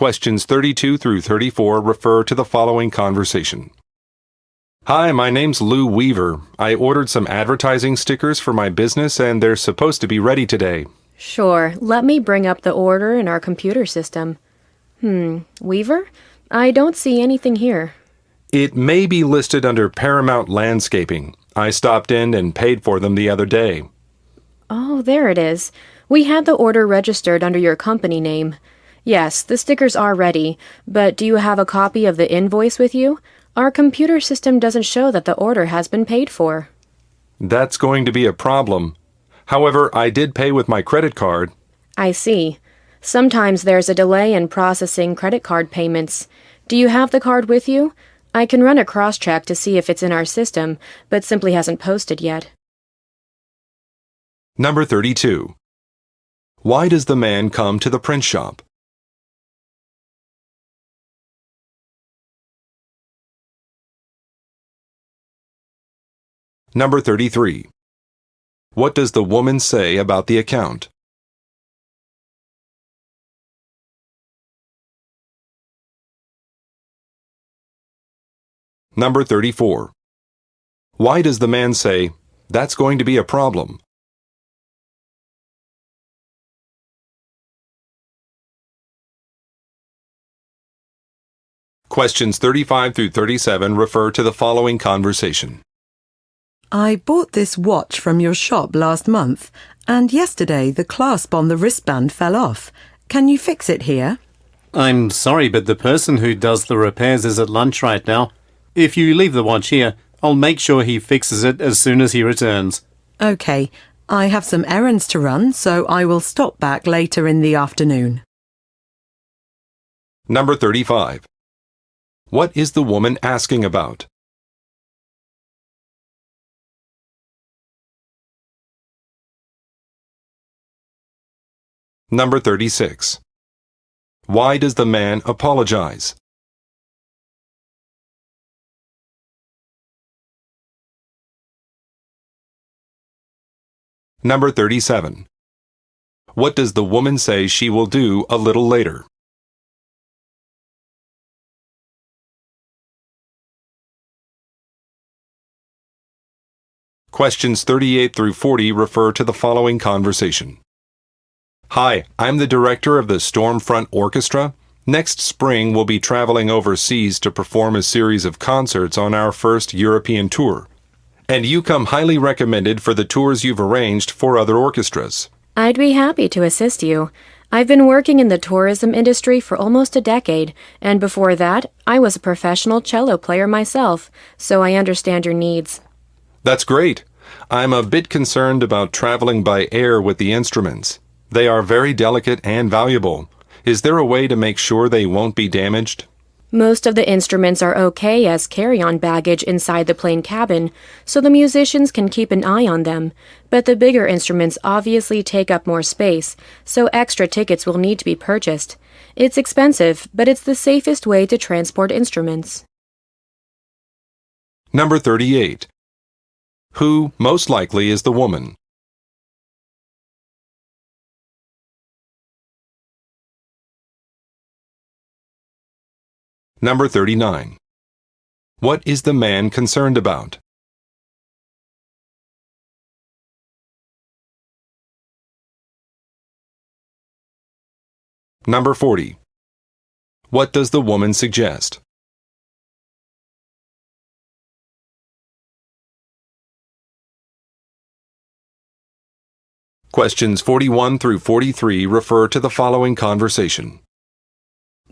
Questions 32 through 34 refer to the following conversation. Hi, my name's Lou Weaver. I ordered some advertising stickers for my business and they're supposed to be ready today. Sure, let me bring up the order in our computer system. Weaver? I don't see anything here. It may be listed under Paramount Landscaping. I stopped in and paid for them the other day. Oh, there it is. We had the order registered under your company name. Yes, the stickers are ready, but do you have a copy of the invoice with you? Our computer system doesn't show that the order has been paid for. That's going to be a problem. However, I did pay with my credit card. I see. Sometimes there's a delay in processing credit card payments. Do you have the card with you? I can run a cross-check to see if it's in our system, but simply hasn't posted yet. Number 32. Why does the man come to the print shop? Number 33. What does the woman say about the account? Number 34. Why does the man say, "That's going to be a problem"? Questions 35 through 37 refer to the following conversation. I bought this watch from your shop last month, and yesterday the clasp on the wristband fell off. Can you fix it here? I'm sorry, but the person who does the repairs is at lunch right now. If you leave the watch here, I'll make sure he fixes it as soon as he returns. Okay, I have some errands to run, so I will stop back later in the afternoon. Number 35. What is the woman asking about? Number 36. Why does the man apologize? Number 37. What does the woman say she will do a little later? Questions 38 through 40 refer to the following conversation. Hi, I'm the director of the Stormfront Orchestra. Next spring, we'll be traveling overseas to perform a series of concerts on our first European tour. And you come highly recommended for the tours you've arranged for other orchestras. I'd be happy to assist you. I've been working in the tourism industry for almost a decade, and before that, I was a professional cello player myself, so I understand your needs. That's great. I'm a bit concerned about traveling by air with the instruments. They are very delicate and valuable. Is there a way to make sure they won't be damaged? Most of the instruments are okay as carry-on baggage inside the plane cabin, so the musicians can keep an eye on them. But the bigger instruments obviously take up more space, so extra tickets will need to be purchased. It's expensive, but it's the safest way to transport instruments. Number 38. Who, most likely, is the woman? Number 39. What is the man concerned about? Number 40. What does the woman suggest? Questions 41 through 43 refer to the following conversation.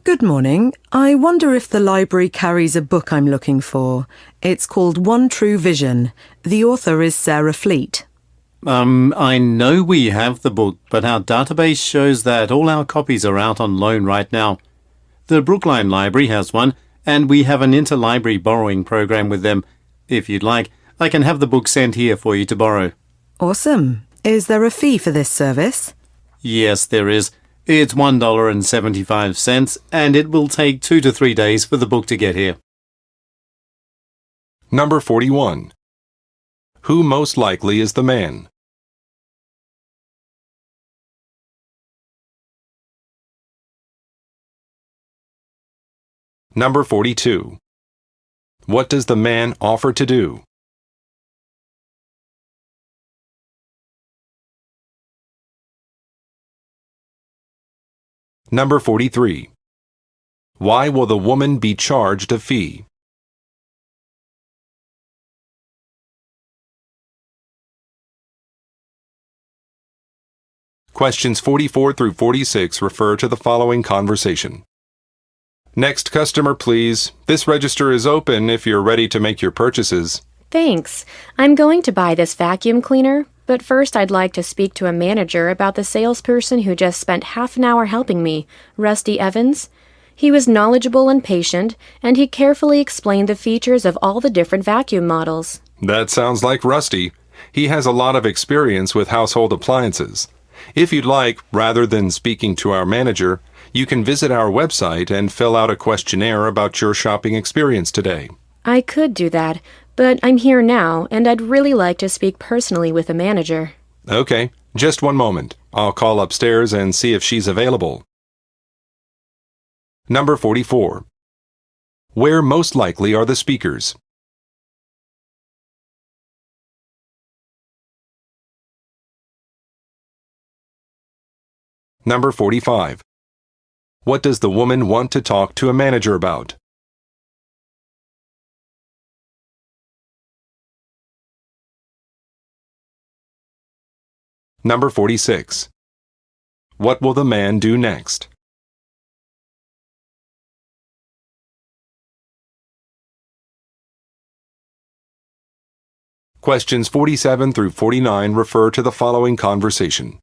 Good morning. I wonder if the library carries a book I'm looking for. It's called One True Vision. The author is Sarah Fleet. I know we have the book, but our database shows that all our copies are out on loan right now. The Brookline Library has one, and we have an interlibrary borrowing program with them. If you'd like, I can have the book sent here for you to borrow. Awesome. Is there a fee for this service? Yes, there is. It's $1.75, and it will take 2 to 3 days for the book to get here. Number 41. Who most likely is the man? Number 42. What does the man offer to do? Number 43. Why will the woman be charged a fee? Questions 44 through 46 refer to the following conversation. Next customer, please. This register is open if you're ready to make your purchases. Thanks. I'm going to buy this vacuum cleaner, but first I'd like to speak to a manager about the salesperson who just spent half an hour helping me, Rusty Evans. He was knowledgeable and patient, and he carefully explained the features of all the different vacuum models. That sounds like Rusty. He has a lot of experience with household appliances. If you'd like, rather than speaking to our manager, you can visit our website and fill out a questionnaire about your shopping experience today. I could do that, but I'm here now, and I'd really like to speak personally with the manager. Okay, just one moment. I'll call upstairs and see if she's available. Number 44. Where most likely are the speakers? Number 45. What does the woman want to talk to a manager about? Number 46. What will the man do next? Questions 47 through 49 refer to the following conversation.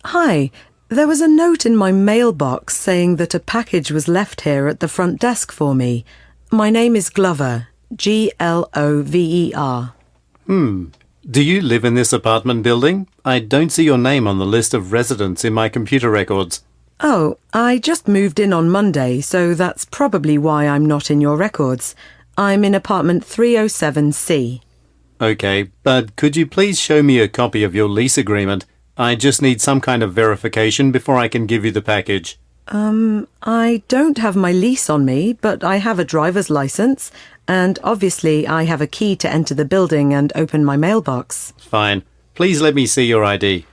Hi, there was a note in my mailbox saying that a package was left here at the front desk for me. My name is Glover, Glover. Do you live in this apartment building? I don't see your name on the list of residents in my computer records. Oh, I just moved in on Monday, so that's probably why I'm not in your records. I'm in apartment 307C. Okay, but could you please show me a copy of your lease agreement? I just need some kind of verification before I can give you the package. I don't have my lease on me, but I have a driver's license, and obviously I have a key to enter the building and open my mailbox. Fine. Please let me see your ID.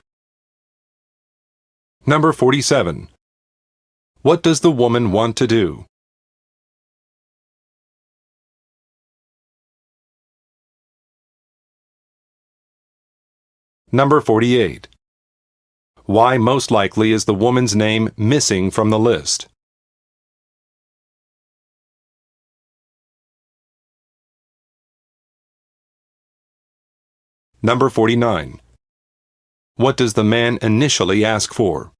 Number 47. What does the woman want to do? Number 48. Why most likely is the woman's name missing from the list? Number 49. What does the man initially ask for?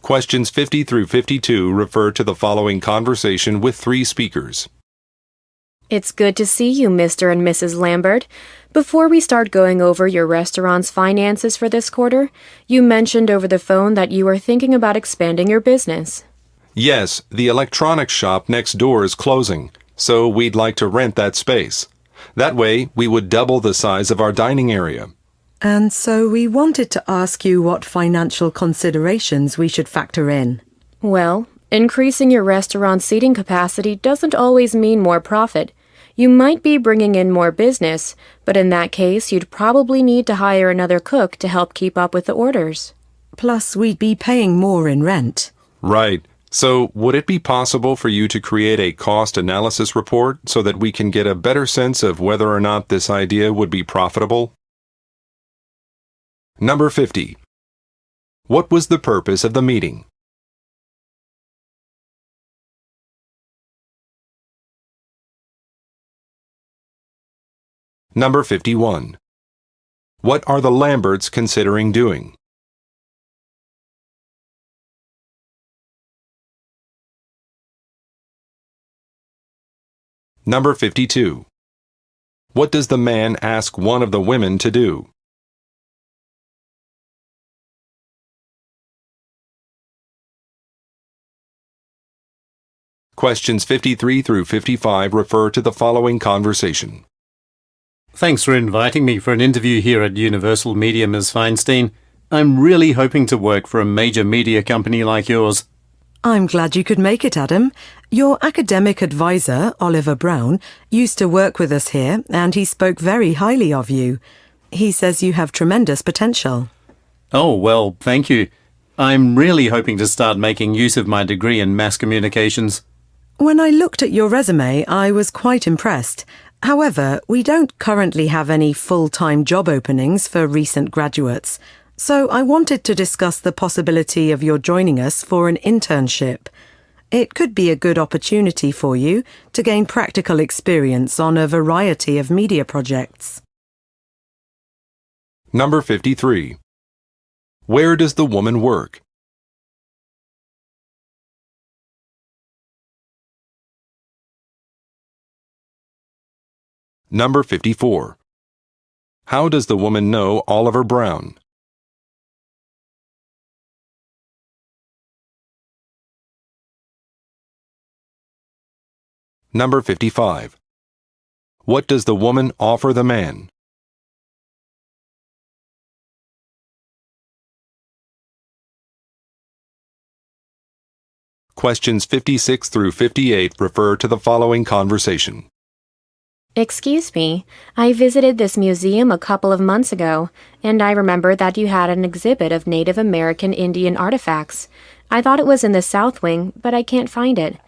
Questions 50 through 52 refer to the following conversation with three speakers. It's good to see you, Mr. and Mrs. Lambert. Before we start going over your restaurant's finances for this quarter, you mentioned over the phone that you are thinking about expanding your business. Yes, the electronics shop next door is closing, so we'd like to rent that space. That way, we would double the size of our dining area. And so we wanted to ask you what financial considerations we should factor in. Well, increasing your restaurant's seating capacity doesn't always mean more profit. You might be bringing in more business, but in that case, you'd probably need to hire another cook to help keep up with the orders. Plus, we'd be paying more in rent. Right. So, would it be possible for you to create a cost analysis report so that we can get a better sense of whether or not this idea would be profitable? Number 50. What was the purpose of the meeting? Number 51. What are the Lamberts considering doing? Number 52. What does the man ask one of the women to do? Questions 53 through 55 refer to the following conversation. Thanks for inviting me for an interview here at Universal Media, Ms. Feinstein. I'm really hoping to work for a major media company like yours. I'm glad you could make it, Adam. Your academic advisor, Oliver Brown, used to work with us here, and he spoke very highly of you. He says you have tremendous potential. Oh, well, thank you. I'm really hoping to start making use of my degree in mass communications. When I looked at your resume, I was quite impressed. However, we don't currently have any full-time job openings for recent graduates, so I wanted to discuss the possibility of your joining us for an internship. It could be a good opportunity for you to gain practical experience on a variety of media projects. Number 53. Where does the woman work? Number 54. How does the woman know Oliver Brown? Number 55. What does the woman offer the man? Questions 56 through 58 refer to the following conversation. Excuse me, I visited this museum a couple of months ago, and I remember that you had an exhibit of Native American Indian artifacts. I thought it was in the South Wing, but I can't find it.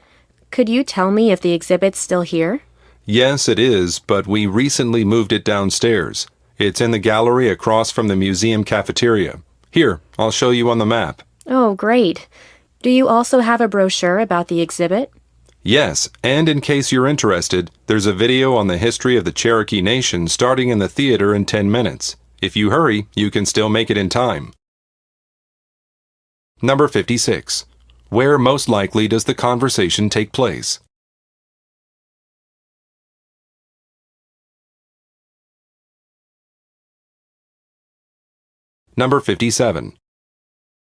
Could you tell me if the exhibit's still here? Yes, it is, but we recently moved it downstairs. It's in the gallery across from the museum cafeteria. Here, I'll show you on the map. Oh, great. Do you also have a brochure about the exhibit? Yes, and in case you're interested, there's a video on the history of the Cherokee Nation starting in the theater in 10 minutes. If you hurry, you can still make it in time. Number 56. Where most likely does the conversation take place? Number 57.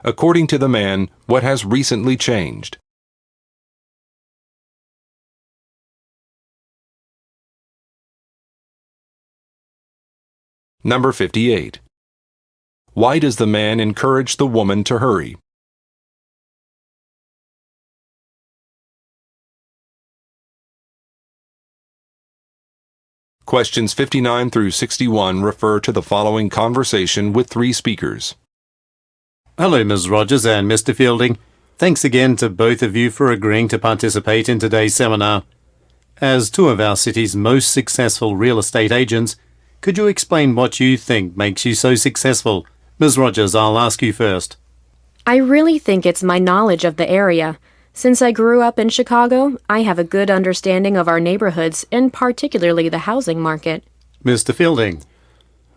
According to the man, what has recently changed? Number 58. Why does the man encourage the woman to hurry? Questions 59 through 61 refer to the following conversation with three speakers. Hello, Ms. Rogers and Mr. Fielding. Thanks again to both of you for agreeing to participate in today's seminar. As two of our city's most successful real estate agents, could you explain what you think makes you so successful? Ms. Rogers, I'll ask you first. I really think it's my knowledge of the area. Since I grew up in Chicago, I have a good understanding of our neighborhoods and particularly the housing market. Mr. Fielding.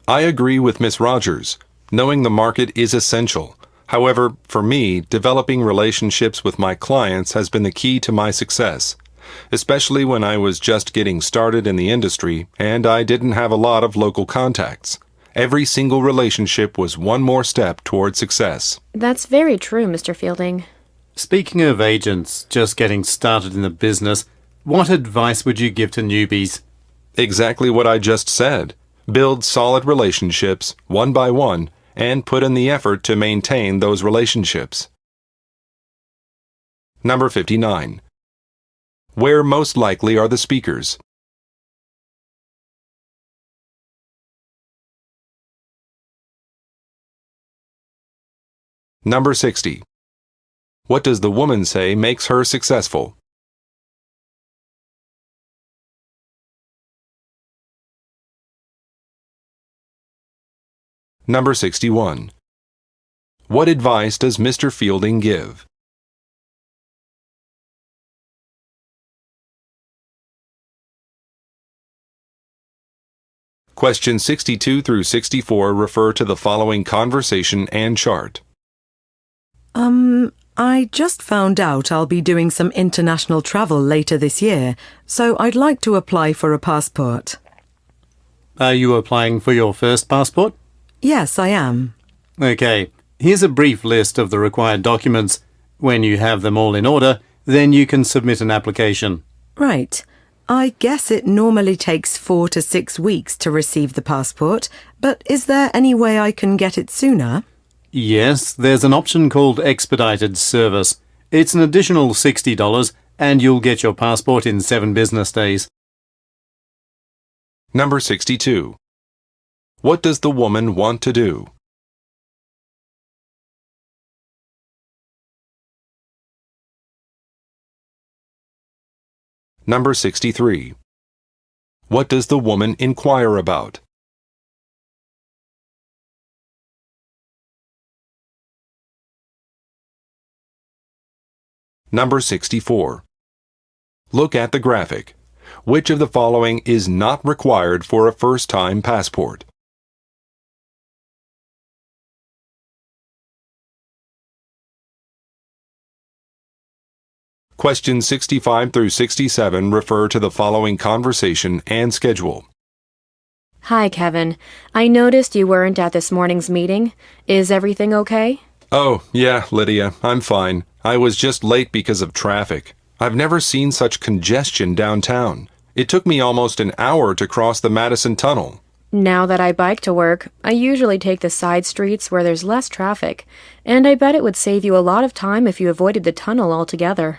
I agree with Miss Rogers. Knowing the market is essential. However, for me, developing relationships with my clients has been the key to my success, especially when I was just getting started in the industry and I didn't have a lot of local contacts. Every single relationship was one more step toward success. That's very true, Mr. Fielding. Speaking of agents just getting started in the business, what advice would you give to newbies? Exactly what I just said. Build solid relationships, one by one, and put in the effort to maintain those relationships. Number 59. Where most likely are the speakers? Number 60. What does the woman say makes her successful? Number 61. What advice does Mr. Fielding give? Questions 62 through 64 refer to the following conversation and chart. I just found out I'll be doing some international travel later this year, so I'd like to apply for a passport. Are you applying for your first passport? Yes, I am. Okay, here's a brief list of the required documents. When you have them all in order, then you can submit an application. Right. I guess it normally takes 4 to 6 weeks to receive the passport, but is there any way I can get it sooner? Yes, there's an option called Expedited Service. It's an additional $60 and you'll get your passport in 7 business days. Number 62. What does the woman want to do? Number 63. What does the woman inquire about? Number 64. Look at the graphic. Which of the following is not required for a first-time passport? Questions 65 through 67 refer to the following conversation and schedule. Hi, Kevin. I noticed you weren't at this morning's meeting. Is everything okay? Oh, yeah, Lydia, I'm fine. I was just late because of traffic. I've never seen such congestion downtown. It took me almost an hour to cross the Madison Tunnel. Now that I bike to work, I usually take the side streets where there's less traffic, and I bet it would save you a lot of time if you avoided the tunnel altogether.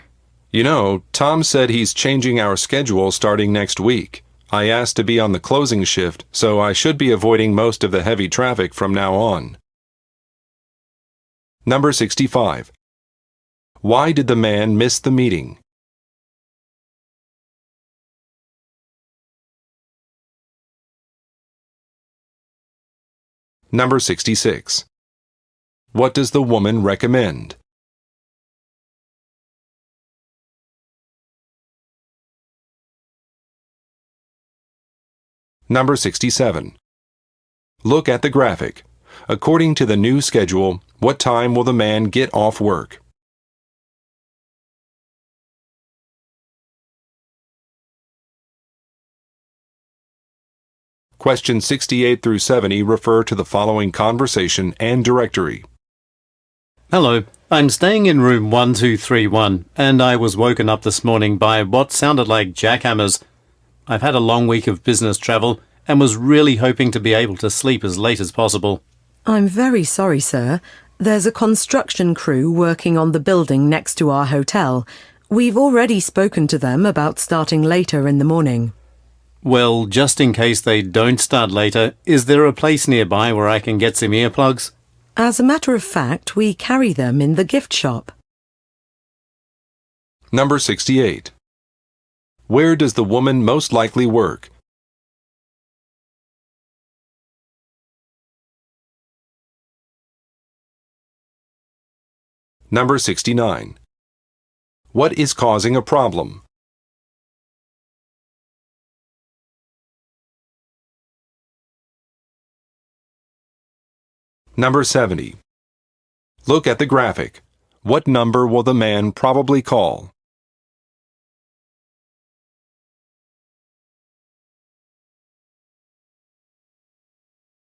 You know, Tom said he's changing our schedule starting next week. I asked to be on the closing shift, so I should be avoiding most of the heavy traffic from now on. Number 65. Why did the man miss the meeting? Number 66. What does the woman recommend? Number 67. Look at the graphic. According to the new schedule, what time will the man get off work? Questions 68 through 70 refer to the following conversation and directory. Hello, I'm staying in room 1231 and I was woken up this morning by what sounded like jackhammers. I've had a long week of business travel and was really hoping to be able to sleep as late as possible. I'm very sorry, sir. There's a construction crew working on the building next to our hotel. We've already spoken to them about starting later in the morning. Well, just in case they don't start later, is there a place nearby where I can get some earplugs? As a matter of fact, we carry them in the gift shop. Number 68. Where does the woman most likely work? Number 69. What is causing a problem? Number 70. Look at the graphic. What number will the man probably call?